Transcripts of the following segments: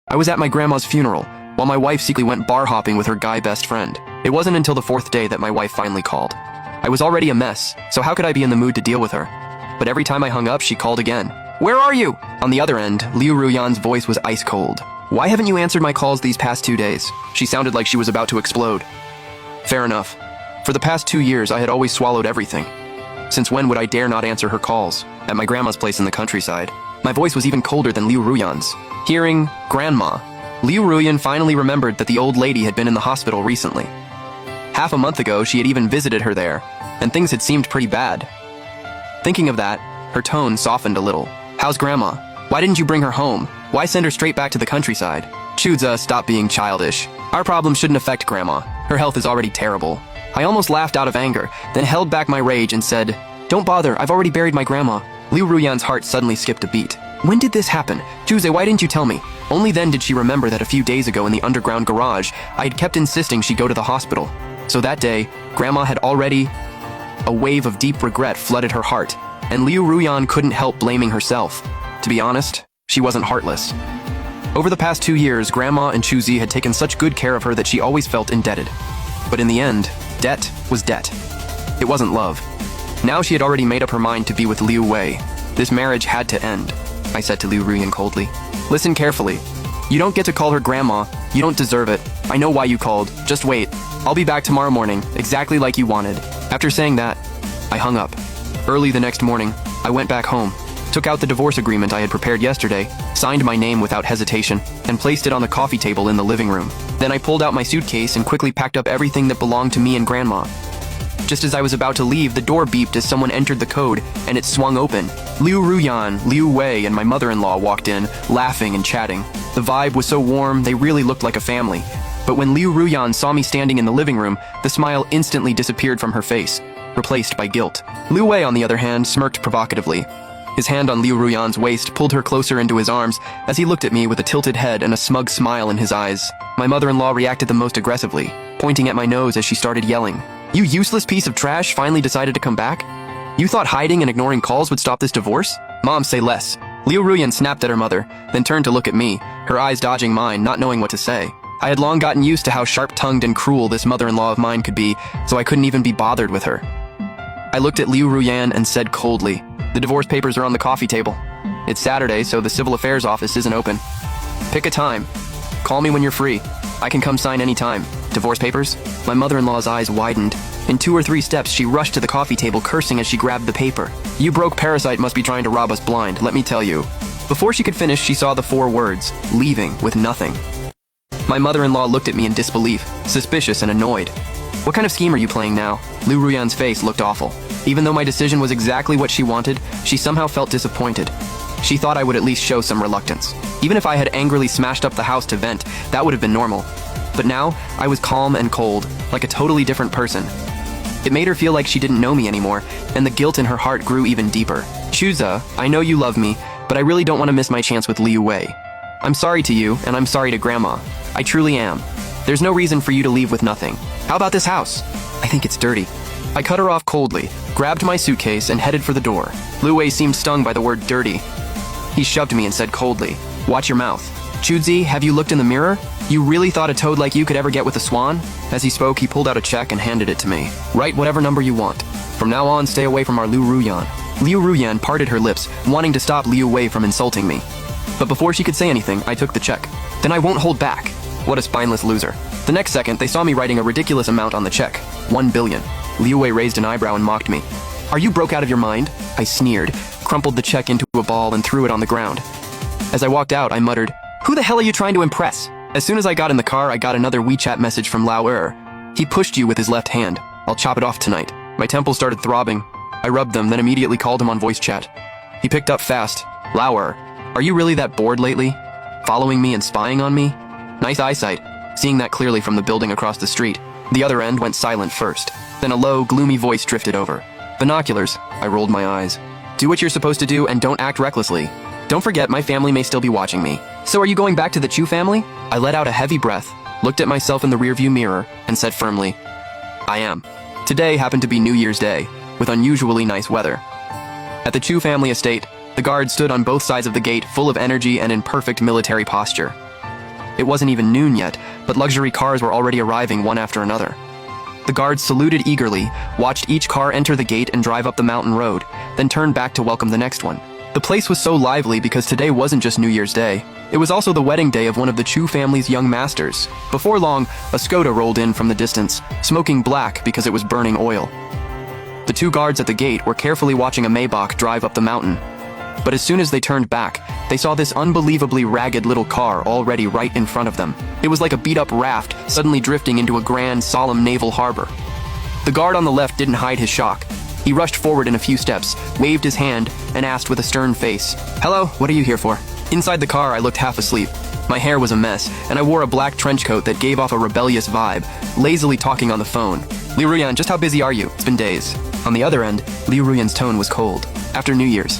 I was at my grandma's funeral, while my wife secretly went bar hopping with her guy best friend. It wasn't until the fourth day that my wife finally called. I was already a mess, so how could I be in the mood to deal with her? But every time I hung up, she called again. "Where are you?" On the other end, Liu Ruyan's voice was ice cold. "Why haven't you answered my calls these past 2 days?" She sounded like she was about to explode. Fair enough. For the past 2 years, I had always swallowed everything. Since when would I dare not answer her calls? At my grandma's place in the countryside, my voice was even colder than Liu Ruyan's. Hearing "Grandma," Liu Ruyan finally remembered that the old lady had been in the hospital recently. Half a month ago, she had even visited her there, and things had seemed pretty bad. Thinking of that, her tone softened a little. "How's Grandma? Why didn't you bring her home? Why send her straight back to the countryside?" Chudza, stop being childish. Our problem shouldn't affect Grandma. Her health is already terrible. I almost laughed out of anger, then held back my rage and said, "Don't bother, I've already buried my grandma." Liu Ruyan's heart suddenly skipped a beat. "When did this happen? Chudze, why didn't you tell me?" Only then did she remember that a few days ago in the underground garage, I had kept insisting she go to the hospital. So that day, Grandma had already... A wave of deep regret flooded her heart, and Liu Ruyan couldn't help blaming herself. To be honest, she wasn't heartless. Over the past 2 years, Grandma and Chuzi had taken such good care of her that she always felt indebted. But in the end, debt was debt. It wasn't love. Now she had already made up her mind to be with Liu Wei. This marriage had to end, I said to Liu Ruyan coldly. "Listen carefully. You don't get to call her Grandma. You don't deserve it. I know why you called. Just wait. I'll be back tomorrow morning, exactly like you wanted." After saying that, I hung up. Early the next morning, I went back home, took out the divorce agreement I had prepared yesterday, signed my name without hesitation, and placed it on the coffee table in the living room. Then I pulled out my suitcase and quickly packed up everything that belonged to me and Grandma. Just as I was about to leave, the door beeped as someone entered the code, and it swung open. Liu Ruyan, Liu Wei, and my mother-in-law walked in, laughing and chatting. The vibe was so warm, they really looked like a family. But when Liu Ruyan saw me standing in the living room, the smile instantly disappeared from her face, replaced by guilt. Liu Wei, on the other hand, smirked provocatively. His hand on Liu Ruyan's waist pulled her closer into his arms as he looked at me with a tilted head and a smug smile in his eyes. My mother-in-law reacted the most aggressively, pointing at my nose as she started yelling. "You useless piece of trash finally decided to come back? You thought hiding and ignoring calls would stop this divorce? Mom, say less." Liu Ruyan snapped at her mother, then turned to look at me, her eyes dodging mine, not knowing what to say. I had long gotten used to how sharp-tongued and cruel this mother-in-law of mine could be, so I couldn't even be bothered with her. I looked at Liu Ruyan and said coldly, "The divorce papers are on the coffee table. It's Saturday, so the civil affairs office isn't open. Pick a time. Call me when you're free. I can come sign any time. Divorce papers?" My mother-in-law's eyes widened. In 2 or 3 steps, she rushed to the coffee table, cursing as she grabbed the paper. "You broke parasite must be trying to rob us blind, let me tell you." Before she could finish, she saw the 4 words, "leaving with nothing." My mother-in-law looked at me in disbelief, suspicious and annoyed. "What kind of scheme are you playing now?" Liu Ruyan's face looked awful. Even though my decision was exactly what she wanted, she somehow felt disappointed. She thought I would at least show some reluctance. Even if I had angrily smashed up the house to vent, that would have been normal. But now, I was calm and cold, like a totally different person. It made her feel like she didn't know me anymore, and the guilt in her heart grew even deeper. "Chuza, I know you love me, but I really don't want to miss my chance with Liu Wei. I'm sorry to you, and I'm sorry to Grandma. I truly am. There's no reason for you to leave with nothing. How about this house? I think it's dirty." I cut her off coldly, grabbed my suitcase, and headed for the door. Liu Wei seemed stung by the word dirty. He shoved me and said coldly, "Watch your mouth. Chudzi, have you looked in the mirror? You really thought a toad like you could ever get with a swan?" As he spoke, he pulled out a check and handed it to me. "Write whatever number you want. From now on, stay away from our Liu Ruyan." Liu Ruyan parted her lips, wanting to stop Liu Wei from insulting me. But before she could say anything, I took the check. "Then I won't hold back." What a spineless loser. The next second, they saw me writing a ridiculous amount on the check. 1 billion. Liu Wei raised an eyebrow and mocked me. "Are you broke out of your mind?" I sneered, crumpled the check into a ball and threw it on the ground. As I walked out, I muttered, "Who the hell are you trying to impress?" As soon as I got in the car, I got another WeChat message from Lao Er. "He pushed you with his left hand. I'll chop it off tonight." My temples started throbbing. I rubbed them, then immediately called him on voice chat. He picked up fast. "Lao Er, are you really that bored lately? Following me and spying on me?" Nice eyesight, seeing that clearly from the building across the street. The other end went silent first. Then a low, gloomy voice drifted over. "Binoculars." I rolled my eyes. "Do what you're supposed to do and don't act recklessly. Don't forget my family may still be watching me." "So are you going back to the Chu family?" I let out a heavy breath, looked at myself in the rearview mirror, and said firmly, "I am." Today happened to be New Year's Day, with unusually nice weather. At the Chu family estate, the guards stood on both sides of the gate, full of energy and in perfect military posture. It wasn't even noon yet, but luxury cars were already arriving one after another. The guards saluted eagerly, watched each car enter the gate and drive up the mountain road, then turned back to welcome the next one. The place was so lively because today wasn't just New Year's Day. It was also the wedding day of one of the Chu family's young masters. Before long, a Skoda rolled in from the distance, smoking black because it was burning oil. The two guards at the gate were carefully watching a Maybach drive up the mountain. But as soon as they turned back, they saw this unbelievably ragged little car already right in front of them. It was like a beat-up raft suddenly drifting into a grand, solemn naval harbor. The guard on the left didn't hide his shock. He rushed forward in a few steps, waved his hand, and asked with a stern face, "Hello, what are you here for?" Inside the car, I looked half asleep. My hair was a mess, and I wore a black trench coat that gave off a rebellious vibe, lazily talking on the phone. "Liu Ruyan, just how busy are you? It's been days." On the other end, Liu Ruyan's tone was cold. "After New Year's."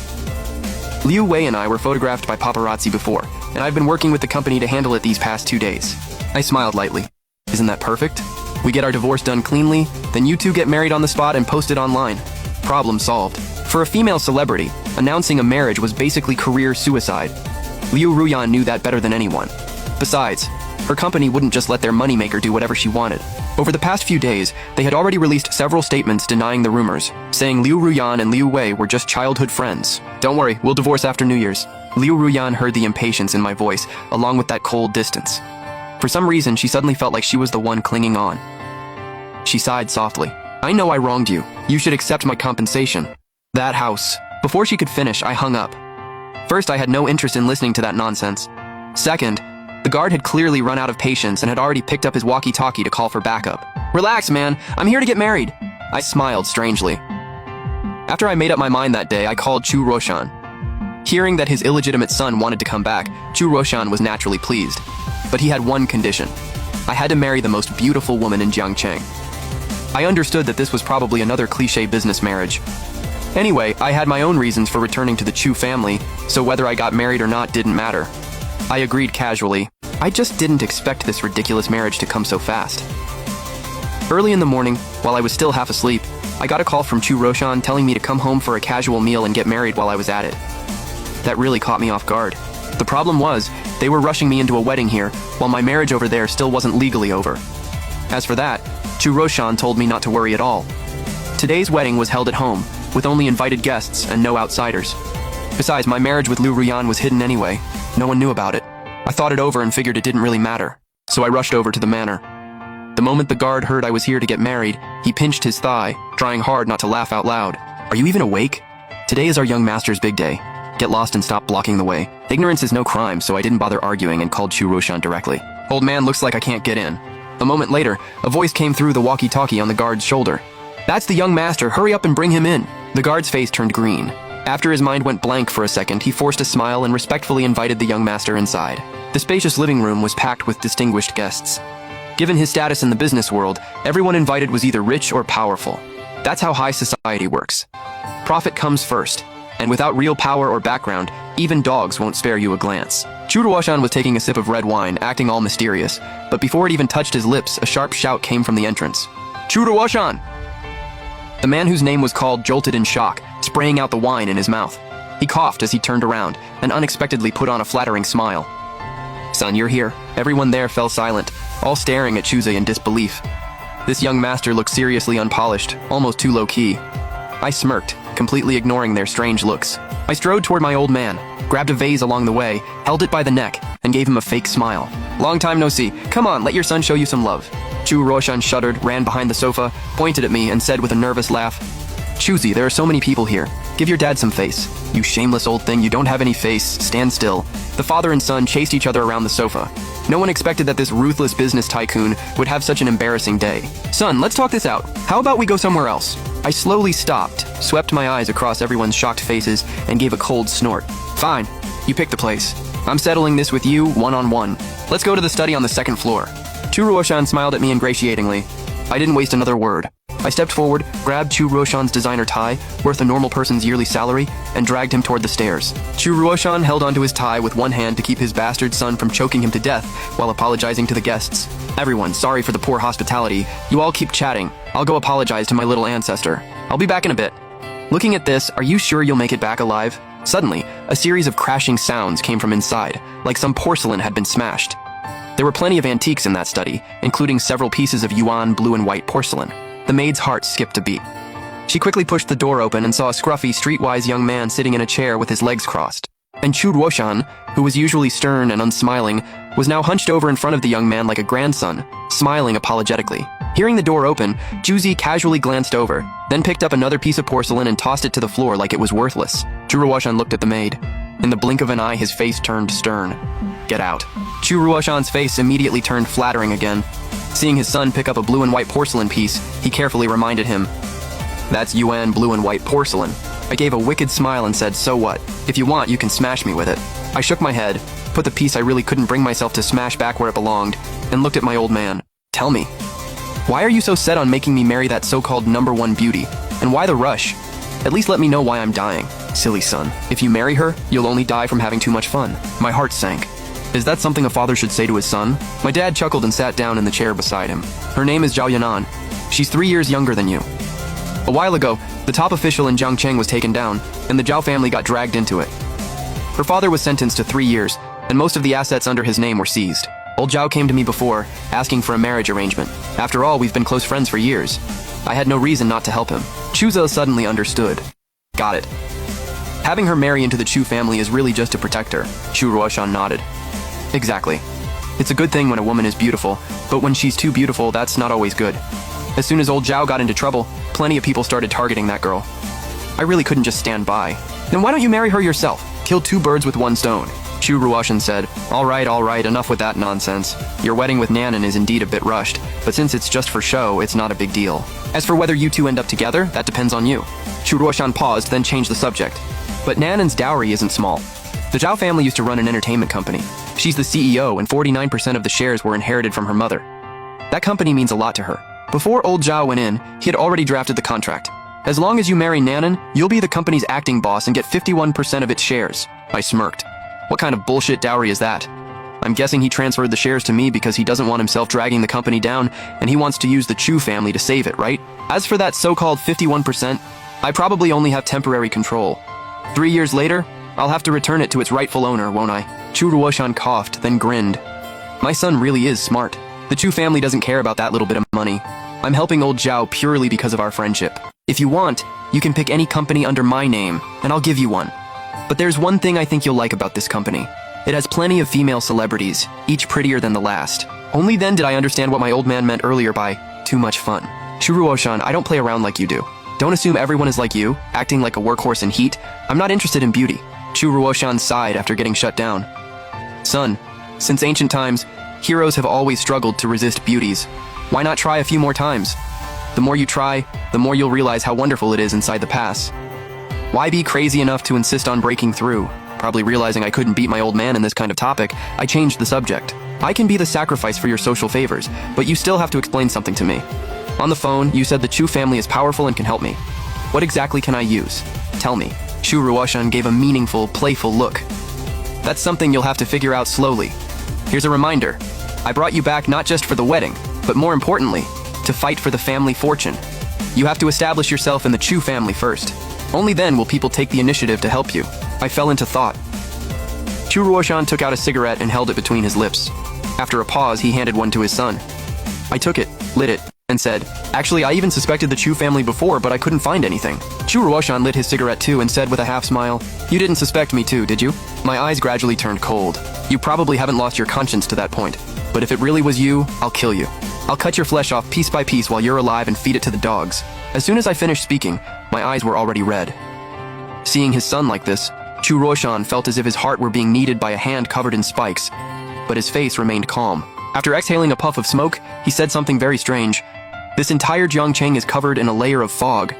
Liu Wei and I were photographed by paparazzi before, and I've been working with the company to handle it these past 2 days. I smiled lightly. Isn't that perfect? We get our divorce done cleanly, then you two get married on the spot and post it online. Problem solved. For a female celebrity, announcing a marriage was basically career suicide. Liu Ruyan knew that better than anyone. Besides, her company wouldn't just let their moneymaker do whatever she wanted. Over the past few days, they had already released several statements denying the rumors, saying Liu Ruyan and Liu Wei were just childhood friends. "Don't worry, we'll divorce after New Year's." Liu Ruyan heard the impatience in my voice, along with that cold distance. For some reason, she suddenly felt like she was the one clinging on. She sighed softly. "I know I wronged you. You should accept my compensation." That house. Before she could finish, I hung up. First, I had no interest in listening to that nonsense. Second, the guard had clearly run out of patience and had already picked up his walkie-talkie to call for backup. "Relax, man. I'm here to get married." I smiled strangely. After I made up my mind that day, I called Chu Roshan. Hearing that his illegitimate son wanted to come back, Chu Roshan was naturally pleased. But he had one condition. I had to marry the most beautiful woman in Jiangcheng. I understood that this was probably another cliché business marriage. Anyway, I had my own reasons for returning to the Chu family, so whether I got married or not didn't matter. I agreed casually. I just didn't expect this ridiculous marriage to come so fast. Early in the morning, while I was still half asleep, I got a call from Chu Roshan telling me to come home for a casual meal and get married while I was at it. That really caught me off guard. The problem was, they were rushing me into a wedding here, while my marriage over there still wasn't legally over. As for that, Chu Roshan told me not to worry at all. Today's wedding was held at home, with only invited guests and no outsiders. Besides, my marriage with Liu Ruyan was hidden anyway. No one knew about it. I thought it over and figured it didn't really matter, so I rushed over to the manor. The moment the guard heard I was here to get married, he pinched his thigh, trying hard not to laugh out loud. "Are you even awake? Today is our young master's big day. Get lost and stop blocking the way." Ignorance is no crime, so I didn't bother arguing and called Chu Roshan directly. "Old man, looks like I can't get in." A moment later, a voice came through the walkie-talkie on the guard's shoulder. "That's the young master, hurry up and bring him in." The guard's face turned green. After his mind went blank for a second, he forced a smile and respectfully invited the young master inside. The spacious living room was packed with distinguished guests. Given his status in the business world, everyone invited was either rich or powerful. That's how high society works. Profit comes first, and without real power or background, even dogs won't spare you a glance. Chu Roshan was taking a sip of red wine, acting all mysterious, but before it even touched his lips, a sharp shout came from the entrance. "Chu Roshan!" The man whose name was called jolted in shock, spraying out the wine in his mouth. He coughed as he turned around, and unexpectedly put on a flattering smile. "Son, you're here." Everyone there fell silent, all staring at Chuze in disbelief. This young master looked seriously unpolished, almost too low-key. I smirked, completely ignoring their strange looks. I strode toward my old man, grabbed a vase along the way, held it by the neck, and gave him a fake smile. "Long time no see. Come on, let your son show you some love." Chu Roshan shuddered, ran behind the sofa, pointed at me, and said with a nervous laugh, "Chuzi, there are so many people here. Give your dad some face." "You shameless old thing, you don't have any face. Stand still." The father and son chased each other around the sofa. No one expected that this ruthless business tycoon would have such an embarrassing day. "Son, let's talk this out. How about we go somewhere else?" I slowly stopped, swept my eyes across everyone's shocked faces, and gave a cold snort. "Fine. You pick the place. I'm settling this with you, one-on-one. Let's go to the study on the second floor." Chu Roshan smiled at me ingratiatingly. I didn't waste another word. I stepped forward, grabbed Chu Roshan's designer tie, worth a normal person's yearly salary, and dragged him toward the stairs. Chu Roshan held onto his tie with one hand to keep his bastard son from choking him to death while apologizing to the guests. "Everyone, sorry for the poor hospitality. You all keep chatting. I'll go apologize to my little ancestor. I'll be back in a bit." Looking at this, are you sure you'll make it back alive? Suddenly, a series of crashing sounds came from inside, like some porcelain had been smashed. There were plenty of antiques in that study, including several pieces of yuan blue and white porcelain. The maid's heart skipped a beat. She quickly pushed the door open and saw a scruffy, streetwise young man sitting in a chair with his legs crossed. And Chu Ruoshan, who was usually stern and unsmiling, was now hunched over in front of the young man like a grandson, smiling apologetically. Hearing the door open, Juzi casually glanced over, then picked up another piece of porcelain and tossed it to the floor like it was worthless. Chu Ruoshan looked at the maid. In the blink of an eye, his face turned stern. Get out. Chu Ruoshan's face immediately turned flattering again. Seeing his son pick up a blue and white porcelain piece, he carefully reminded him, "That's yuan blue and white porcelain." I gave a wicked smile and said, "So what? If you want, you can smash me with it." I shook my head, put the piece I really couldn't bring myself to smash back where it belonged, and looked at my old man. "Tell me, why are you so set on making me marry that so-called #1 beauty? And why the rush? At least let me know why I'm dying." "Silly son, if you marry her, you'll only die from having too much fun." My heart sank. Is that something a father should say to his son? My dad chuckled and sat down in the chair beside him. "Her name is Zhao Yanan. She's 3 years younger than you." A while ago, the top official in Jiangcheng was taken down, and the Zhao family got dragged into it. Her father was sentenced to 3 years, and most of the assets under his name were seized. Old Zhao came to me before, asking for a marriage arrangement. After all, we've been close friends for years. I had no reason not to help him. Chuzo suddenly understood. Got it. Having her marry into the Chu family is really just to protect her. Chu Ruoshan nodded. Exactly. It's a good thing when a woman is beautiful, but when she's too beautiful, that's not always good. As soon as old Zhao got into trouble, plenty of people started targeting that girl. I really couldn't just stand by. Then why don't you marry her yourself? Kill 2 birds with 1 stone. Chu Ruoshan said, all right, enough with that nonsense. Your wedding with Nanan is indeed a bit rushed, but since it's just for show, it's not a big deal. As for whether you two end up together, that depends on you. Chu Ruoshan paused, then changed the subject. But Nanan's dowry isn't small. The Zhao family used to run an entertainment company. She's the CEO, and 49% of the shares were inherited from her mother. That company means a lot to her. Before old Zhao went in, he had already drafted the contract. As long as you marry Nanan, you'll be the company's acting boss and get 51% of its shares. I smirked. What kind of bullshit dowry is that? I'm guessing he transferred the shares to me because he doesn't want himself dragging the company down, and he wants to use the Chu family to save it, right? As for that so-called 51%, I probably only have temporary control. 3 years later, I'll have to return it to its rightful owner, won't I? Chu Ruoshan coughed, then grinned. My son really is smart. The Chu family doesn't care about that little bit of money. I'm helping old Zhao purely because of our friendship. If you want, you can pick any company under my name, and I'll give you one. But there's one thing I think you'll like about this company. It has plenty of female celebrities, each prettier than the last. Only then did I understand what my old man meant earlier by too much fun. Chu Ruoshan, I don't play around like you do. Don't assume everyone is like you, acting like a workhorse in heat. I'm not interested in beauty. Chu Ruoshan sighed after getting shut down. Son, since ancient times, heroes have always struggled to resist beauties. Why not try a few more times? The more you try, the more you'll realize how wonderful it is inside the pass. Why be crazy enough to insist on breaking through? Probably realizing I couldn't beat my old man in this kind of topic, I changed the subject. I can be the sacrifice for your social favors, but you still have to explain something to me. On the phone, you said the Chu family is powerful and can help me. What exactly can I use? Tell me. Chu Ruoshan gave a meaningful, playful look. That's something you'll have to figure out slowly. Here's a reminder. I brought you back not just for the wedding, but more importantly, to fight for the family fortune. You have to establish yourself in the Chu family first. Only then will people take the initiative to help you. I fell into thought. Chu Ruoshan took out a cigarette and held it between his lips. After a pause, he handed one to his son. I took it, lit it, and said, actually, I even suspected the Chu family before, but I couldn't find anything. Chu Ruoshan lit his cigarette too and said with a half smile, you didn't suspect me too, did you? My eyes gradually turned cold. You probably haven't lost your conscience to that point. But if it really was you, I'll kill you. I'll cut your flesh off piece by piece while you're alive and feed it to the dogs. As soon as I finished speaking, my eyes were already red. Seeing his son like this, Chu Ruoshan felt as if his heart were being kneaded by a hand covered in spikes, but his face remained calm. After exhaling a puff of smoke, he said something very strange. This entire Jiangcheng is covered in a layer of fog.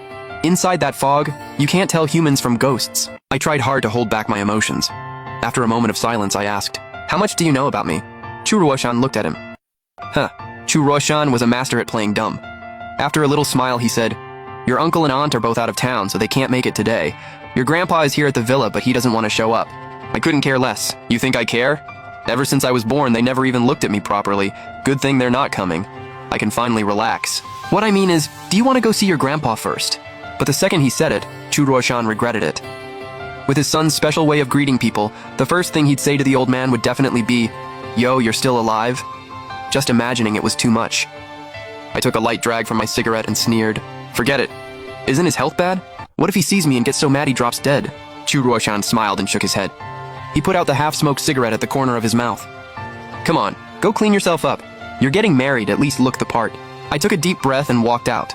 Inside that fog, you can't tell humans from ghosts. I tried hard to hold back my emotions. After a moment of silence, I asked, how much do you know about me? Chu Ruoshan looked at him. Chu Ruoshan was a master at playing dumb. After a little smile, he said, your uncle and aunt are both out of town, so they can't make it today. Your grandpa is here at the villa, but he doesn't want to show up. I couldn't care less. You think I care? Ever since I was born, they never even looked at me properly. Good thing they're not coming. I can finally relax. What I mean is, do you want to go see your grandpa first? But the second he said it, Chu Ruoshan regretted it. With his son's special way of greeting people, the first thing he'd say to the old man would definitely be, "Yo, you're still alive?" Just imagining it was too much. I took a light drag from my cigarette and sneered. "Forget it. Isn't his health bad? What if he sees me and gets so mad he drops dead?" Chu Ruoshan smiled and shook his head. He put out the half-smoked cigarette at the corner of his mouth. "Come on, go clean yourself up. You're getting married, at least look the part." I took a deep breath and walked out.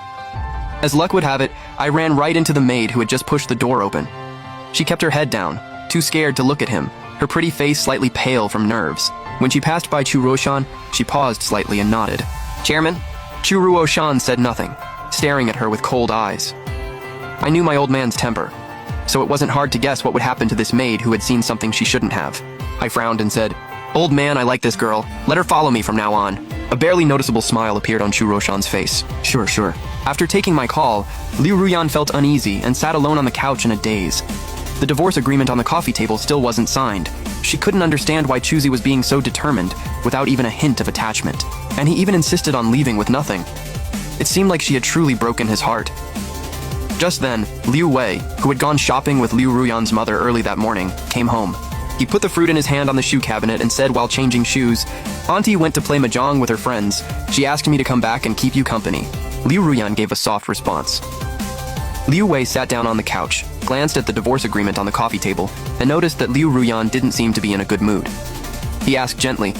As luck would have it, I ran right into the maid who had just pushed the door open. She kept her head down, too scared to look at him, her pretty face slightly pale from nerves. When she passed by Chu Ruoshan, she paused slightly and nodded. "Chairman?" Chu Ruoshan said nothing, staring at her with cold eyes. I knew my old man's temper, so it wasn't hard to guess what would happen to this maid who had seen something she shouldn't have. I frowned and said, "Old man, I like this girl. Let her follow me from now on." A barely noticeable smile appeared on Chu Ruoshan's face. Sure. After taking my call, Liu Ruyan felt uneasy and sat alone on the couch in a daze. The divorce agreement on the coffee table still wasn't signed. She couldn't understand why Chuzi was being so determined, without even a hint of attachment. And he even insisted on leaving with nothing. It seemed like she had truly broken his heart. Just then, Liu Wei, who had gone shopping with Liu Ruyan's mother early that morning, came home. He put the fruit in his hand on the shoe cabinet and said while changing shoes, "Auntie went to play mahjong with her friends. She asked me to come back and keep you company." Liu Ruyan gave a soft response. Liu Wei sat down on the couch, glanced at the divorce agreement on the coffee table, and noticed that Liu Ruyan didn't seem to be in a good mood. He asked gently,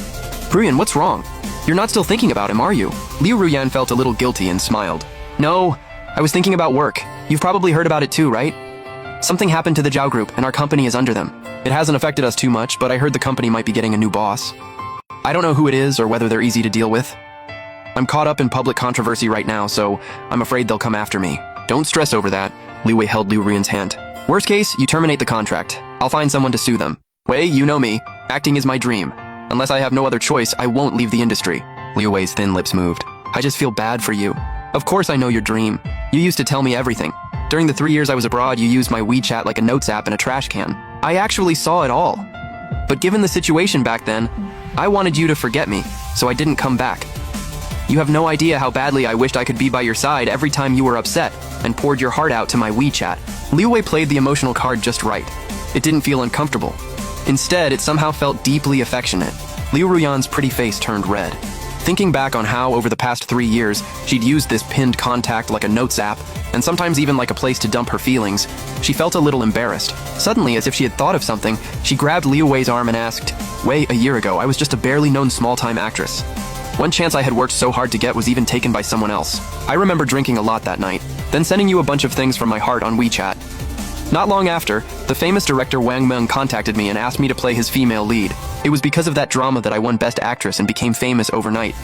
"Ruyan, what's wrong? You're not still thinking about him, are you?" Liu Ruyan felt a little guilty and smiled. "No, I was thinking about work. You've probably heard about it too, right? Something happened to the Zhao Group, and our company is under them. It hasn't affected us too much, but I heard the company might be getting a new boss. I don't know who it is or whether they're easy to deal with. I'm caught up in public controversy right now, so I'm afraid they'll come after me. Don't stress over that." Liu Wei held Liu Ruyan's hand. "Worst case, you terminate the contract. I'll find someone to sue them. Wei, you know me. Acting is my dream. Unless I have no other choice, I won't leave the industry." Liu Wei's thin lips moved. "I just feel bad for you. Of course I know your dream. You used to tell me everything. During the 3 years I was abroad, you used my WeChat like a notes app in a trash can. I actually saw it all. But given the situation back then, I wanted you to forget me, so I didn't come back. You have no idea how badly I wished I could be by your side every time you were upset and poured your heart out to my WeChat." Liu Wei played the emotional card just right. It didn't feel uncomfortable. Instead, it somehow felt deeply affectionate. Liu Ruyan's pretty face turned red. Thinking back on how, over the past 3 years, she'd used this pinned contact like a notes app, and sometimes even like a place to dump her feelings, she felt a little embarrassed. Suddenly, as if she had thought of something, she grabbed Liu Wei's arm and asked, "Wei, a year ago, I was just a barely known small-time actress. One chance I had worked so hard to get was even taken by someone else. I remember drinking a lot that night, then sending you a bunch of things from my heart on WeChat. Not long after, the famous director Wang Meng contacted me and asked me to play his female lead. It was because of that drama that I won Best Actress and became famous overnight.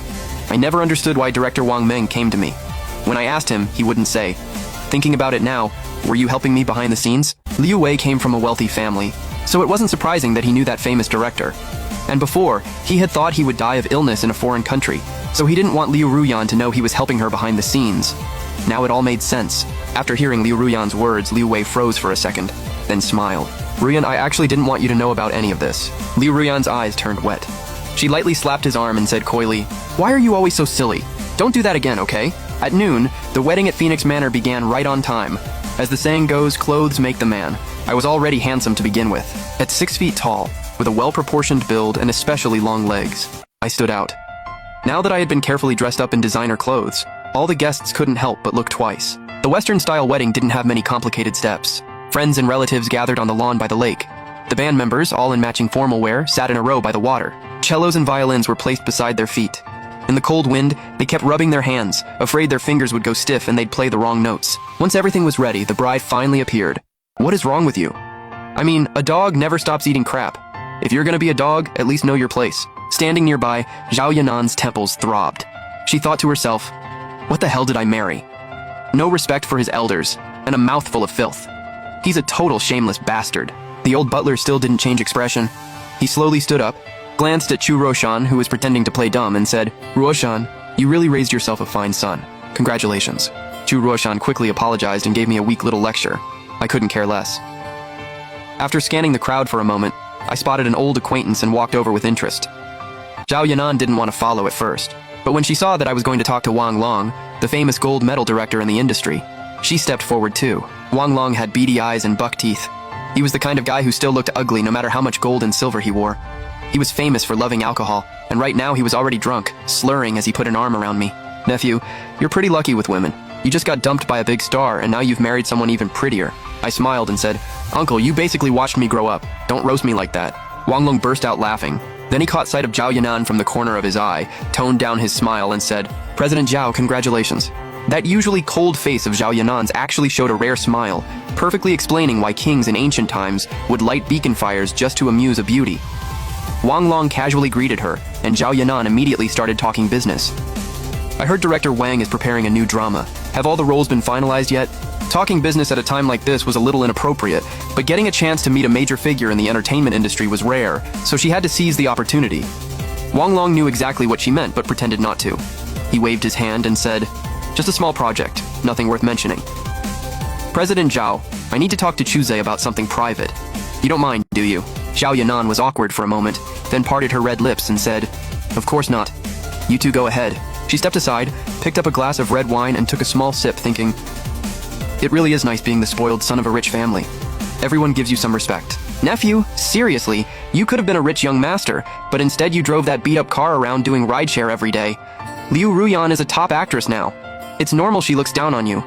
I never understood why director Wang Meng came to me. When I asked him, he wouldn't say. Thinking about it now, were you helping me behind the scenes?" Liu Wei came from a wealthy family, so it wasn't surprising that he knew that famous director. And before, he had thought he would die of illness in a foreign country, so he didn't want Liu Ruyan to know he was helping her behind the scenes. Now it all made sense. After hearing Liu Ruyan's words, Liu Wei froze for a second, then smiled. "Ruyan, I actually didn't want you to know about any of this." Liu Ruyan's eyes turned wet. She lightly slapped his arm and said coyly, "Why are you always so silly? Don't do that again, okay?" At noon, the wedding at Phoenix Manor began right on time. As the saying goes, clothes make the man. I was already handsome to begin with. At 6 feet tall, with a well-proportioned build and especially long legs, I stood out. Now that I had been carefully dressed up in designer clothes, all the guests couldn't help but look twice. The Western-style wedding didn't have many complicated steps. Friends and relatives gathered on the lawn by the lake. The band members, all in matching formal wear, sat in a row by the water. Cellos and violins were placed beside their feet. In the cold wind, they kept rubbing their hands, afraid their fingers would go stiff and they'd play the wrong notes. Once everything was ready, the bride finally appeared. "What is wrong with you? I mean, a dog never stops eating crap. If you're gonna be a dog, at least know your place." Standing nearby, Zhao Yanan's temples throbbed. She thought to herself, "What the hell did I marry? No respect for his elders, and a mouthful of filth. He's a total shameless bastard." The old butler still didn't change expression. He slowly stood up, glanced at Chu Ruoshan, who was pretending to play dumb, and said, "Ruoshan, you really raised yourself a fine son. Congratulations." Chu Ruoshan quickly apologized and gave me a weak little lecture. I couldn't care less. After scanning the crowd for a moment, I spotted an old acquaintance and walked over with interest. Zhao Yanan didn't want to follow at first, but when she saw that I was going to talk to Wang Long, the famous gold medal director in the industry, she stepped forward too. Wang Long had beady eyes and buck teeth. He was the kind of guy who still looked ugly no matter how much gold and silver he wore. He was famous for loving alcohol, and right now he was already drunk, slurring as he put an arm around me. Nephew, you're pretty lucky with women. You just got dumped by a big star, and now you've married someone even prettier. I smiled and said, Uncle, you basically watched me grow up. Don't roast me like that. Wang Long burst out laughing. Then he caught sight of Zhao Yanan from the corner of his eye, toned down his smile and said, President Zhao, congratulations. That usually cold face of Zhao Yanan's actually showed a rare smile, perfectly explaining why kings in ancient times would light beacon fires just to amuse a beauty. Wang Long casually greeted her, and Zhao Yanan immediately started talking business. I heard director Wang is preparing a new drama. Have all the roles been finalized yet? Talking business at a time like this was a little inappropriate, but getting a chance to meet a major figure in the entertainment industry was rare, so she had to seize the opportunity. Wang Long knew exactly what she meant, but pretended not to. He waved his hand and said, Just a small project, nothing worth mentioning. President Zhao, I need to talk to Chuzhe about something private. You don't mind, do you? Zhao Yanan was awkward for a moment, then parted her red lips and said, Of course not. You two go ahead. She stepped aside, picked up a glass of red wine and took a small sip, thinking, It really is nice being the spoiled son of a rich family. Everyone gives you some respect. Nephew, seriously, you could have been a rich young master, but instead you drove that beat-up car around doing rideshare every day. Liu Ruyan is a top actress now. It's normal she looks down on you.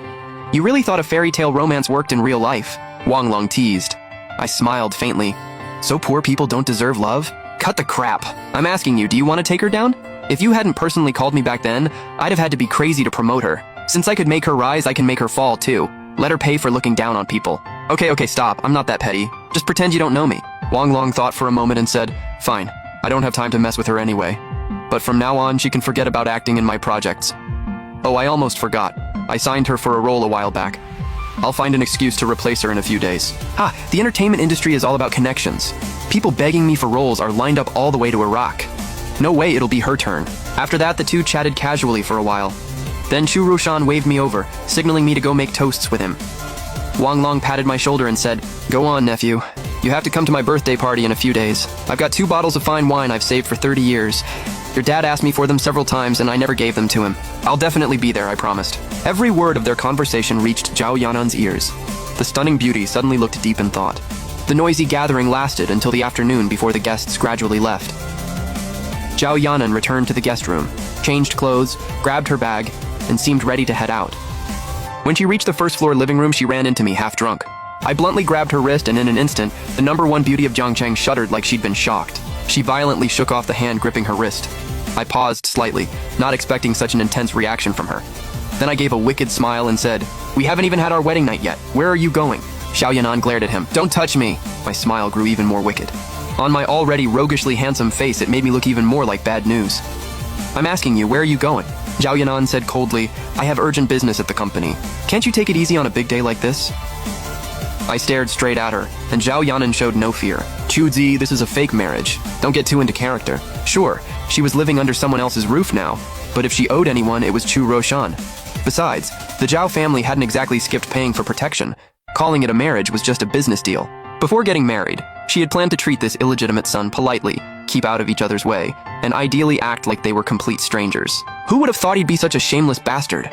You really thought a fairy tale romance worked in real life? Wang Long teased. I smiled faintly. So poor people don't deserve love? Cut the crap. I'm asking you, do you want to take her down? If you hadn't personally called me back then, I'd have had to be crazy to promote her. Since I could make her rise, I can make her fall too. Let her pay for looking down on people. Okay, stop. I'm not that petty. Just pretend you don't know me. Wang Long thought for a moment and said, Fine. I don't have time to mess with her anyway. But from now on, she can forget about acting in my projects. Oh, I almost forgot. I signed her for a role a while back. I'll find an excuse to replace her in a few days. The entertainment industry is all about connections. People begging me for roles are lined up all the way to Iraq. No way it'll be her turn. After that, the two chatted casually for a while. Then Chu Roshan waved me over, signaling me to go make toasts with him. Wang Long patted my shoulder and said, Go on, nephew. You have to come to my birthday party in a few days. I've got 2 bottles of fine wine I've saved for 30 years. Your dad asked me for them several times and I never gave them to him. I'll definitely be there, I promised. Every word of their conversation reached Zhao Yanan's ears. The stunning beauty suddenly looked deep in thought. The noisy gathering lasted until the afternoon before the guests gradually left. Zhao Yanan returned to the guest room, changed clothes, grabbed her bag, and seemed ready to head out. When she reached the first-floor living room, she ran into me, half-drunk. I bluntly grabbed her wrist, and in an instant, the #1 beauty of Jiangcheng shuddered like she'd been shocked. She violently shook off the hand gripping her wrist. I paused slightly, not expecting such an intense reaction from her. Then I gave a wicked smile and said, We haven't even had our wedding night yet. Where are you going? Zhao Yanan glared at him. Don't touch me! My smile grew even more wicked. On my already roguishly handsome face, it made me look even more like bad news. I'm asking you, where are you going? Zhao Yanan said coldly, I have urgent business at the company. Can't you take it easy on a big day like this? I stared straight at her, and Zhao Yanan showed no fear. Chuzi, this is a fake marriage. Don't get too into character. Sure, she was living under someone else's roof now, but if she owed anyone, it was Chu Roshan. Besides, the Zhao family hadn't exactly skipped paying for protection. Calling it a marriage was just a business deal. Before getting married, she had planned to treat this illegitimate son politely, keep out of each other's way, and ideally act like they were complete strangers. Who would have thought he'd be such a shameless bastard?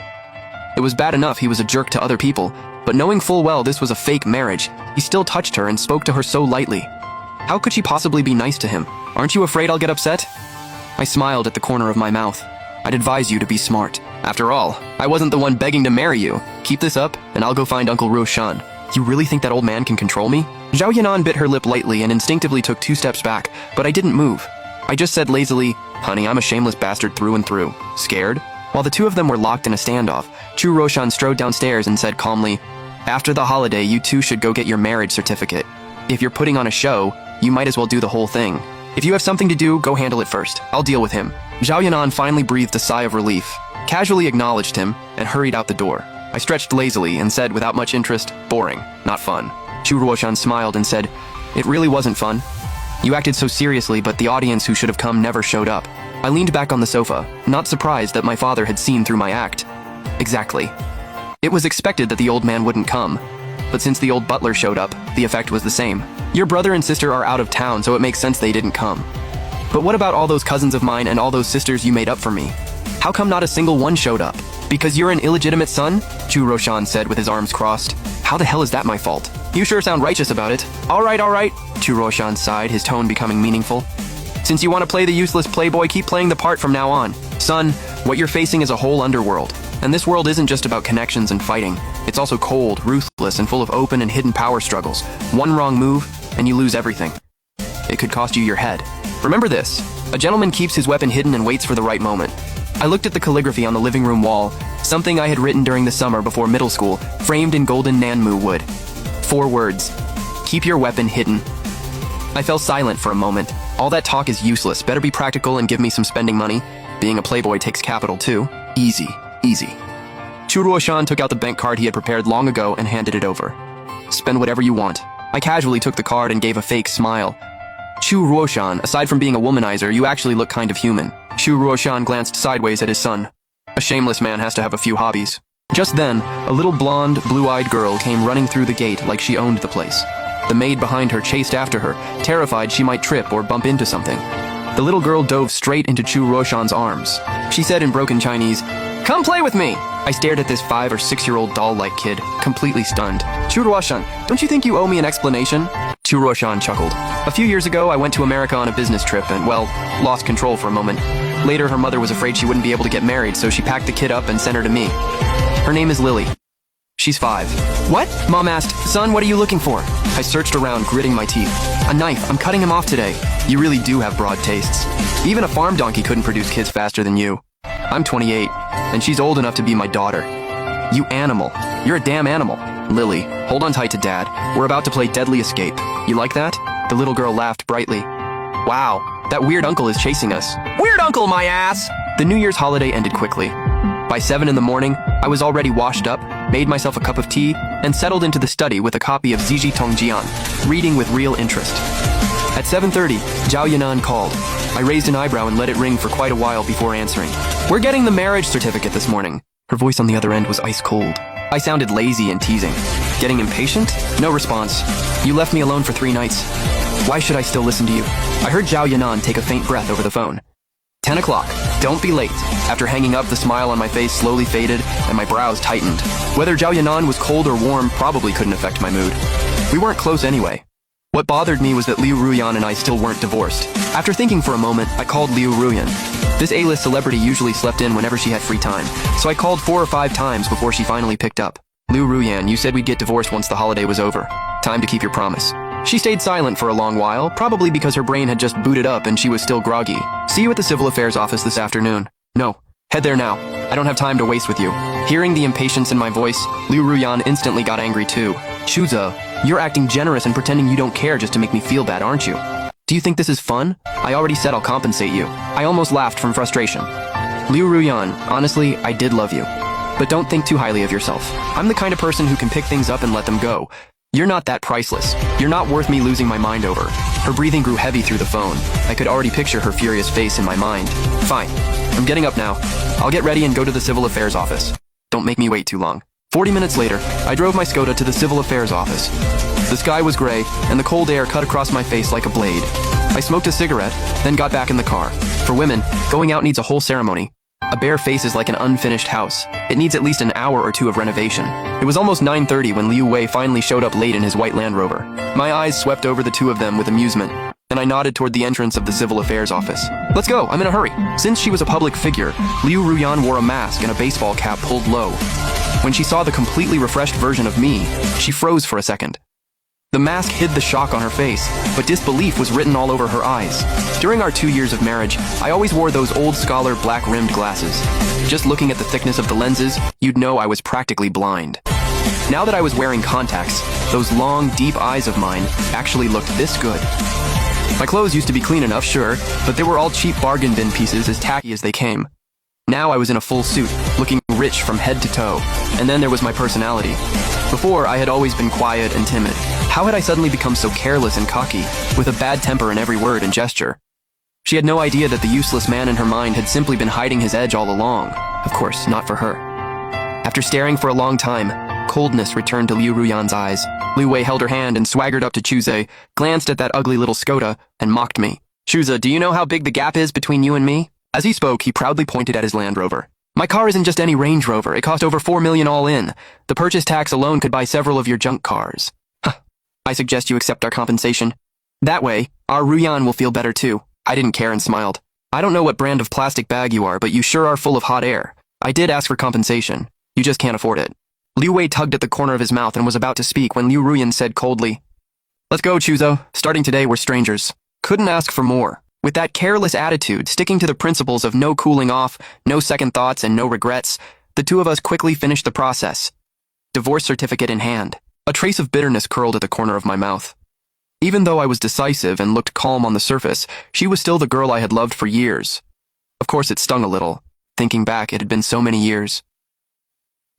It was bad enough he was a jerk to other people, but knowing full well this was a fake marriage, he still touched her and spoke to her so lightly. How could she possibly be nice to him? Aren't you afraid I'll get upset? I smiled at the corner of my mouth. I'd advise you to be smart. After all, I wasn't the one begging to marry you. Keep this up, and I'll go find Uncle Roshan. You really think that old man can control me? Zhao Yanan bit her lip lightly and instinctively took 2 steps back, but I didn't move. I just said lazily, Honey, I'm a shameless bastard through and through. Scared? While the two of them were locked in a standoff, Chu Roshan strode downstairs and said calmly, After the holiday, you two should go get your marriage certificate. If you're putting on a show, you might as well do the whole thing. If you have something to do, go handle it first. I'll deal with him. Zhao Yanan finally breathed a sigh of relief, casually acknowledged him, and hurried out the door. I stretched lazily and said without much interest, Boring, not fun. Chu Roshan smiled and said, It really wasn't fun. You acted so seriously, but the audience who should have come never showed up. I leaned back on the sofa, not surprised that my father had seen through my act. Exactly. It was expected that the old man wouldn't come, but since the old butler showed up, the effect was the same. Your brother and sister are out of town, so it makes sense they didn't come. But what about all those cousins of mine and all those sisters you made up for me? How come not a single one showed up? Because you're an illegitimate son? Chu Roshan said with his arms crossed. How the hell is that my fault? You sure sound righteous about it. All right, Chu Roshan sighed, his tone becoming meaningful. Since you want to play the useless playboy, keep playing the part from now on. Son, what you're facing is a whole underworld. And this world isn't just about connections and fighting. It's also cold, ruthless, and full of open and hidden power struggles. One wrong move, and you lose everything. It could cost you your head. Remember this. A gentleman keeps his weapon hidden and waits for the right moment. I looked at the calligraphy on the living room wall, something I had written during the summer before middle school, framed in golden Nanmu wood. 4 words. Keep your weapon hidden. I fell silent for a moment. All that talk is useless. Better be practical and give me some spending money. Being a playboy takes capital too. Easy, easy. Chu Ruoshan took out the bank card he had prepared long ago and handed it over. Spend whatever you want. I casually took the card and gave a fake smile. Chu Ruoshan, aside from being a womanizer, you actually look kind of human. Chu Ruoshan glanced sideways at his son. A shameless man has to have a few hobbies. Just then, a little blonde, blue-eyed girl came running through the gate like she owned the place. The maid behind her chased after her, terrified she might trip or bump into something. The little girl dove straight into Chu Ruoshan's arms. She said in broken Chinese, "Come play with me!" I stared at this 5 or 6-year-old doll-like kid, completely stunned. Chu Ruoshan, don't you think you owe me an explanation? Chu Ruoshan chuckled. A few years ago, I went to America on a business trip and, well, lost control for a moment. Later, her mother was afraid she wouldn't be able to get married, so she packed the kid up and sent her to me. Her name is Lily. She's 5. What? Mom asked, "Son, what are you looking for?" I searched around, gritting my teeth. A knife. I'm cutting him off today. You really do have broad tastes. Even a farm donkey couldn't produce kids faster than you. I'm 28, and she's old enough to be my daughter. You animal. You're a damn animal. Lily, hold on tight to Dad. We're about to play Deadly Escape. You like that? The little girl laughed brightly. Wow, that weird uncle is chasing us. Weird uncle, my ass! The New Year's holiday ended quickly. By 7 in the morning, I was already washed up, made myself a cup of tea, and settled into the study with a copy of Ziji Tongjian, reading with real interest. At 7:30, Zhao Yanan called. I raised an eyebrow and let it ring for quite a while before answering. We're getting the marriage certificate this morning. Her voice on the other end was ice cold. I sounded lazy and teasing. Getting impatient? No response. You left me alone for 3 nights. Why should I still listen to you? I heard Zhao Yanan take a faint breath over the phone. 10 o'clock. Don't be late. After hanging up, the smile on my face slowly faded and my brows tightened. Whether Zhao Yanan was cold or warm probably couldn't affect my mood. We weren't close anyway. What bothered me was that Liu Ruyan and I still weren't divorced. After thinking for a moment, I called Liu Ruyan. This A-list celebrity usually slept in whenever she had free time, so I called 4 or 5 times before she finally picked up. Liu Ruyan, you said we'd get divorced once the holiday was over. Time to keep your promise. She stayed silent for a long while, probably because her brain had just booted up and she was still groggy. See you at the Civil Affairs office this afternoon. No, head there now. I don't have time to waste with you. Hearing the impatience in my voice, Liu Ruyan instantly got angry too. Chuza, you're acting generous and pretending you don't care just to make me feel bad, aren't you? Do you think this is fun? I already said I'll compensate you. I almost laughed from frustration. Liu Ruyan, honestly, I did love you. But don't think too highly of yourself. I'm the kind of person who can pick things up and let them go. You're not that priceless. You're not worth me losing my mind over. Her breathing grew heavy through the phone. I could already picture her furious face in my mind. Fine. I'm getting up now. I'll get ready and go to the Civil Affairs office. Don't make me wait too long. 40 minutes later, I drove my Skoda to the Civil Affairs office. The sky was gray, and the cold air cut across my face like a blade. I smoked a cigarette, then got back in the car. For women, going out needs a whole ceremony. A bare face is like an unfinished house. It needs at least an hour or 2 of renovation. It was almost 9:30 when Liu Wei finally showed up late in his white Land Rover. My eyes swept over the 2 of them with amusement, and I nodded toward the entrance of the Civil Affairs office. Let's go, I'm in a hurry. Since she was a public figure, Liu Ruyan wore a mask and a baseball cap pulled low. When she saw the completely refreshed version of me, she froze for a second. The mask hid the shock on her face, but disbelief was written all over her eyes. During our 2 years of marriage, I always wore those old scholar black-rimmed glasses. Just looking at the thickness of the lenses, you'd know I was practically blind. Now that I was wearing contacts, those long, deep eyes of mine actually looked this good. My clothes used to be clean enough, sure, but they were all cheap bargain bin pieces as tacky as they came. Now I was in a full suit, looking rich from head to toe. And then there was my personality. Before, I had always been quiet and timid. How had I suddenly become so careless and cocky, with a bad temper in every word and gesture? She had no idea that the useless man in her mind had simply been hiding his edge all along. Of course, not for her. After staring for a long time, coldness returned to Liu Ruyan's eyes. Liu Wei held her hand and swaggered up to Chuze, glanced at that ugly little Skoda, and mocked me. Chuze, do you know how big the gap is between you and me? As he spoke, he proudly pointed at his Land Rover. My car isn't just any Range Rover. It cost over $4 million all in. The purchase tax alone could buy several of your junk cars. I suggest you accept our compensation. That way, our Ruyan will feel better too. I didn't care and smiled. I don't know what brand of plastic bag you are, but you sure are full of hot air. I did ask for compensation. You just can't afford it. Liu Wei tugged at the corner of his mouth and was about to speak when Liu Ruyan said coldly, "Let's go, Chuzo. Starting today, we're strangers." Couldn't ask for more. With that careless attitude, sticking to the principles of no cooling off, no second thoughts, and no regrets, the two of us quickly finished the process. Divorce certificate in hand. A trace of bitterness curled at the corner of my mouth. Even though I was decisive and looked calm on the surface, she was still the girl I had loved for years. Of course, it stung a little. Thinking back, it had been so many years.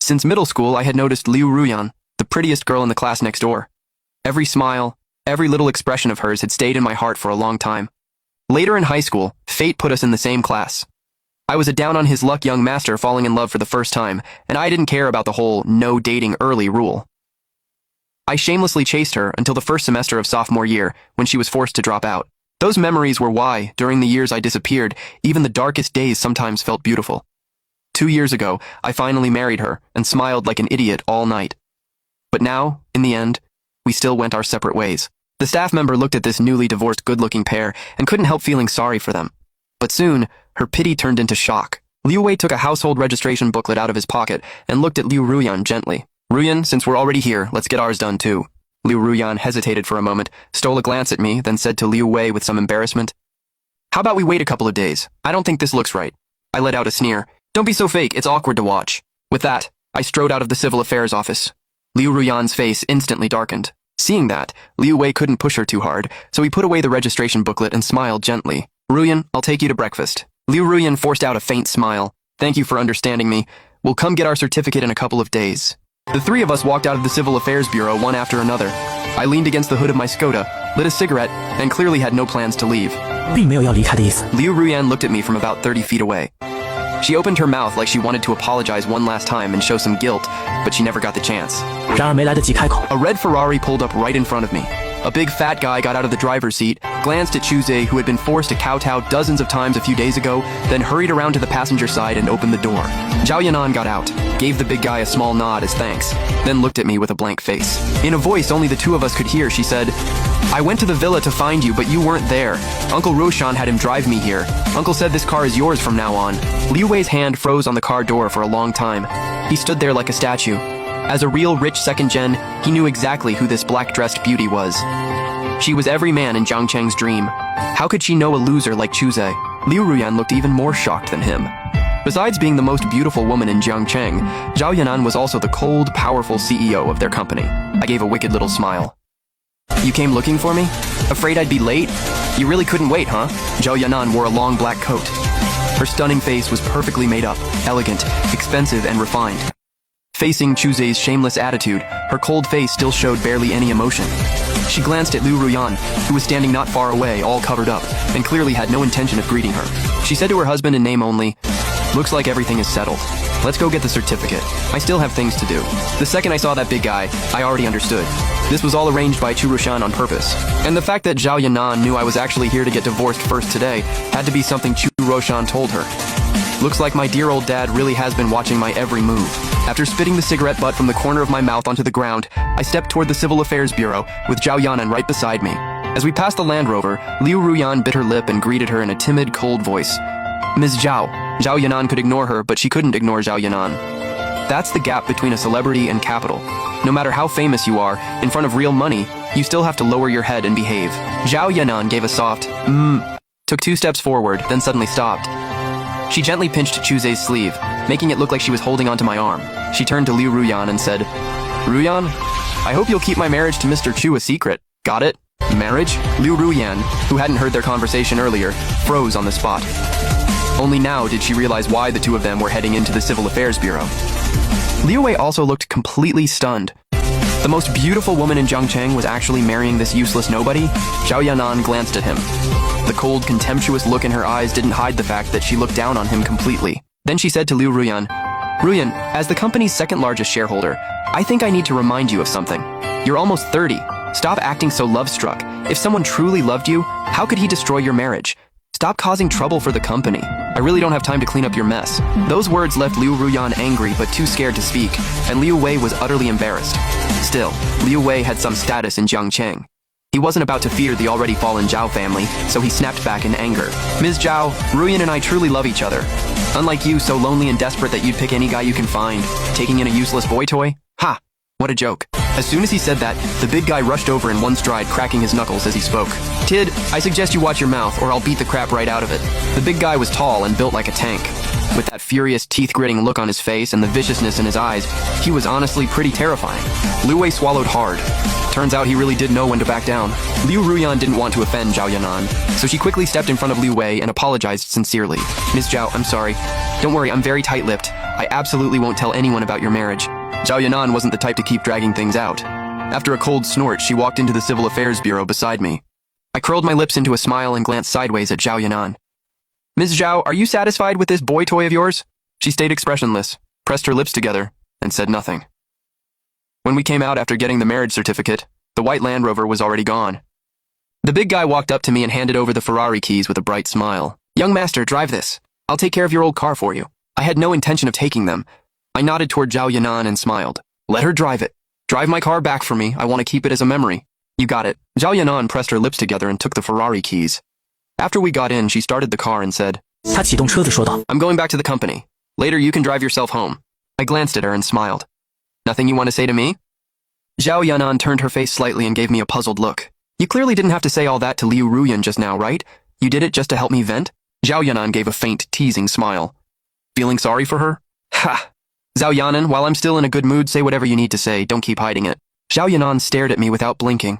Since middle school, I had noticed Liu Ruyan, the prettiest girl in the class next door. Every smile, every little expression of hers had stayed in my heart for a long time. Later in high school, fate put us in the same class. I was a down-on-his-luck young master falling in love for the first time, and I didn't care about the whole no dating early rule. I shamelessly chased her until the first semester of sophomore year, when she was forced to drop out. Those memories were why, during the years I disappeared, even the darkest days sometimes felt beautiful. 2 years ago, I finally married her and smiled like an idiot all night. But now, in the end, we still went our separate ways. The staff member looked at this newly divorced good-looking pair and couldn't help feeling sorry for them. But soon, her pity turned into shock. Liu Wei took a household registration booklet out of his pocket and looked at Liu Ruyan gently. "Ruyan, since we're already here, let's get ours done too." Liu Ruyan hesitated for a moment, stole a glance at me, then said to Liu Wei with some embarrassment, "How about we wait a couple of days? I don't think this looks right." I let out a sneer. "Don't be so fake, it's awkward to watch." With that, I strode out of the civil affairs office. Liu Ruyan's face instantly darkened. Seeing that, Liu Wei couldn't push her too hard, so he put away the registration booklet and smiled gently. "Ruyan, I'll take you to breakfast." Liu Ruyan forced out a faint smile. "Thank you for understanding me. We'll come get our certificate in a couple of days." The three of us walked out of the Civil Affairs Bureau one after another. I leaned against the hood of my Skoda, lit a cigarette, and clearly had no plans to leave. 并没有要离开的意思。 Liu Ruyan looked at me from about 30 feet away. She opened her mouth like she wanted to apologize one last time and show some guilt, but she never got the chance. 然而没来得及开口， A red Ferrari pulled up right in front of me. A big fat guy got out of the driver's seat, glanced at Chuze, who had been forced to kowtow dozens of times a few days ago, then hurried around to the passenger side and opened the door. Zhao Yanan got out, gave the big guy a small nod as thanks, then looked at me with a blank face. In a voice only the two of us could hear, she said, "I went to the villa to find you, but you weren't there. Uncle Roshan had him drive me here. Uncle said this car is yours from now on." Liu Wei's hand froze on the car door for a long time. He stood there like a statue. As a real rich second gen, he knew exactly who this black-dressed beauty was. She was every man in Jiang Cheng's dream. How could she know a loser like Chuze? Liu Ruyan looked even more shocked than him. Besides being the most beautiful woman in Jiang Cheng, Zhao Yanan was also the cold, powerful CEO of their company. I gave a wicked little smile. "You came looking for me? Afraid I'd be late? You really couldn't wait, huh?" Zhao Yanan wore a long black coat. Her stunning face was perfectly made up, elegant, expensive, and refined. Facing Chuze's shameless attitude, her cold face still showed barely any emotion. She glanced at Liu Ruyan, who was standing not far away, all covered up, and clearly had no intention of greeting her. She said to her husband in name only, "Looks like everything is settled. Let's go get the certificate. I still have things to do." The second I saw that big guy, I already understood. This was all arranged by Chu Roshan on purpose. And the fact that Zhao Yanan knew I was actually here to get divorced first today had to be something Chu Roshan told her. Looks like my dear old dad really has been watching my every move. After spitting the cigarette butt from the corner of my mouth onto the ground, I stepped toward the Civil Affairs Bureau, with Zhao Yanan right beside me. As we passed the Land Rover, Liu Ruyan bit her lip and greeted her in a timid, cold voice. "Ms. Zhao." Zhao Yanan could ignore her, but she couldn't ignore Zhao Yanan. That's the gap between a celebrity and capital. No matter how famous you are, in front of real money, you still have to lower your head and behave. Zhao Yanan gave a soft, took 2 steps forward, then suddenly stopped. She gently pinched Chuze's sleeve, making it look like she was holding onto my arm. She turned to Liu Ruyan and said, "Ruyan, I hope you'll keep my marriage to Mr. Chu a secret. Got it? Marriage?" Liu Ruyan, who hadn't heard their conversation earlier, froze on the spot. Only now did she realize why the two of them were heading into the Civil Affairs Bureau. Liu Wei also looked completely stunned. The most beautiful woman in Jiangcheng was actually marrying this useless nobody? Zhao Yanan glanced at him. The cold, contemptuous look in her eyes didn't hide the fact that she looked down on him completely. Then she said to Liu Ruyan, "Ruyan, as the company's second largest shareholder, I think I need to remind you of something. You're almost 30. Stop acting so love-struck. If someone truly loved you, how could he destroy your marriage? Stop causing trouble for the company. I really don't have time to clean up your mess." Those words left Liu Ruyan angry but too scared to speak, and Liu Wei was utterly embarrassed. Still, Liu Wei had some status in Jiangcheng. He wasn't about to fear the already fallen Zhao family, so he snapped back in anger. Ms. Zhao, Ruyan and I truly love each other. Unlike you, so lonely and desperate that you'd pick any guy you can find, taking in a useless boy toy? Ha! What a joke. As soon as he said that, the big guy rushed over in one stride, cracking his knuckles as he spoke. Kid, I suggest you watch your mouth or I'll beat the crap right out of it. The big guy was tall and built like a tank. With that furious, teeth-gritting look on his face and the viciousness in his eyes, he was honestly pretty terrifying. Liu Wei swallowed hard. Turns out he really did know when to back down. Liu Ruyan didn't want to offend Zhao Yanan, so she quickly stepped in front of Liu Wei and apologized sincerely. Ms. Zhao, I'm sorry. Don't worry, I'm very tight-lipped. I absolutely won't tell anyone about your marriage. Zhao Yanan wasn't the type to keep dragging things out. After a cold snort, she walked into the Civil Affairs Bureau beside me. I curled my lips into a smile and glanced sideways at Zhao Yanan. Ms. Zhao, are you satisfied with this boy toy of yours? She stayed expressionless, pressed her lips together, and said nothing. When we came out after getting the marriage certificate, the white Land Rover was already gone. The big guy walked up to me and handed over the Ferrari keys with a bright smile. Young master, drive this. I'll take care of your old car for you. I had no intention of taking them. I nodded toward Zhao Yanan and smiled. Let her drive it. Drive my car back for me. I want to keep it as a memory. You got it. Zhao Yanan pressed her lips together and took the Ferrari keys. After we got in, she started the car and said, 他启动车子说道 I'm going back to the company. Later you can drive yourself home. I glanced at her and smiled. Nothing you want to say to me? Zhao Yanan turned her face slightly and gave me a puzzled look. You clearly didn't have to say all that to Liu Ruyan just now, right? You did it just to help me vent? Zhao Yanan gave a faint, teasing smile. Feeling sorry for her? Ha! Zhao Yanan, while I'm still in a good mood, say whatever you need to say, don't keep hiding it. Zhao Yanan stared at me without blinking.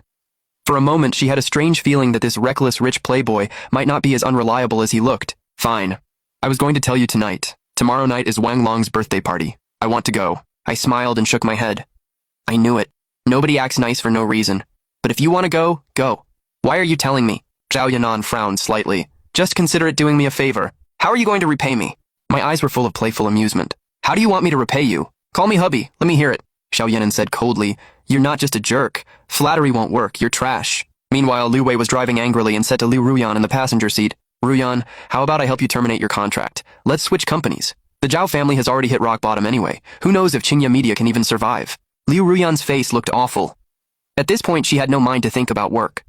For a moment, she had a strange feeling that this reckless rich playboy might not be as unreliable as he looked. Fine. I was going to tell you tonight. Tomorrow night is Wang Long's birthday party. I want to go. I smiled and shook my head. I knew it. Nobody acts nice for no reason. But if you want to go, go. Why are you telling me? Zhao Yanan frowned slightly. Just consider it doing me a favor. How are you going to repay me? My eyes were full of playful amusement. How do you want me to repay you? Call me hubby. Let me hear it. Zhao Yanan said coldly. You're not just a jerk. Flattery won't work. You're trash. Meanwhile, Liu Wei was driving angrily and said to Liu Ruyan in the passenger seat, Ruyan, how about I help you terminate your contract? Let's switch companies. The Zhao family has already hit rock bottom anyway. Who knows if Qingya Media can even survive? Liu Ruyan's face looked awful. At this point, she had no mind to think about work.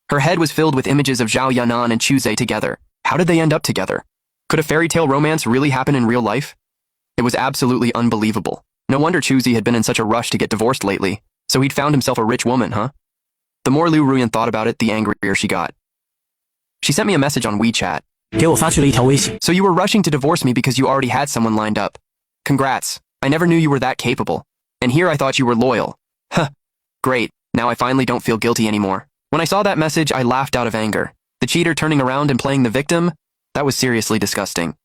Her head was filled with images of Zhao Yanan and Chu Zhe together. How did they end up together? Could a fairy tale romance really happen in real life? It was absolutely unbelievable. No wonder Chu Zhe had been in such a rush to get divorced lately. So he'd found himself a rich woman, huh? The more Liu Ruyan thought about it, the angrier she got. She sent me a message on WeChat. 给我发去了一条微信 So you were rushing to divorce me because you already had someone lined up. Congrats. I never knew you were that capable. And here I thought you were loyal. Huh. Great. Now I finally don't feel guilty anymore. When I saw that message, I laughed out of anger. The cheater turning around and playing the victim? That was seriously disgusting.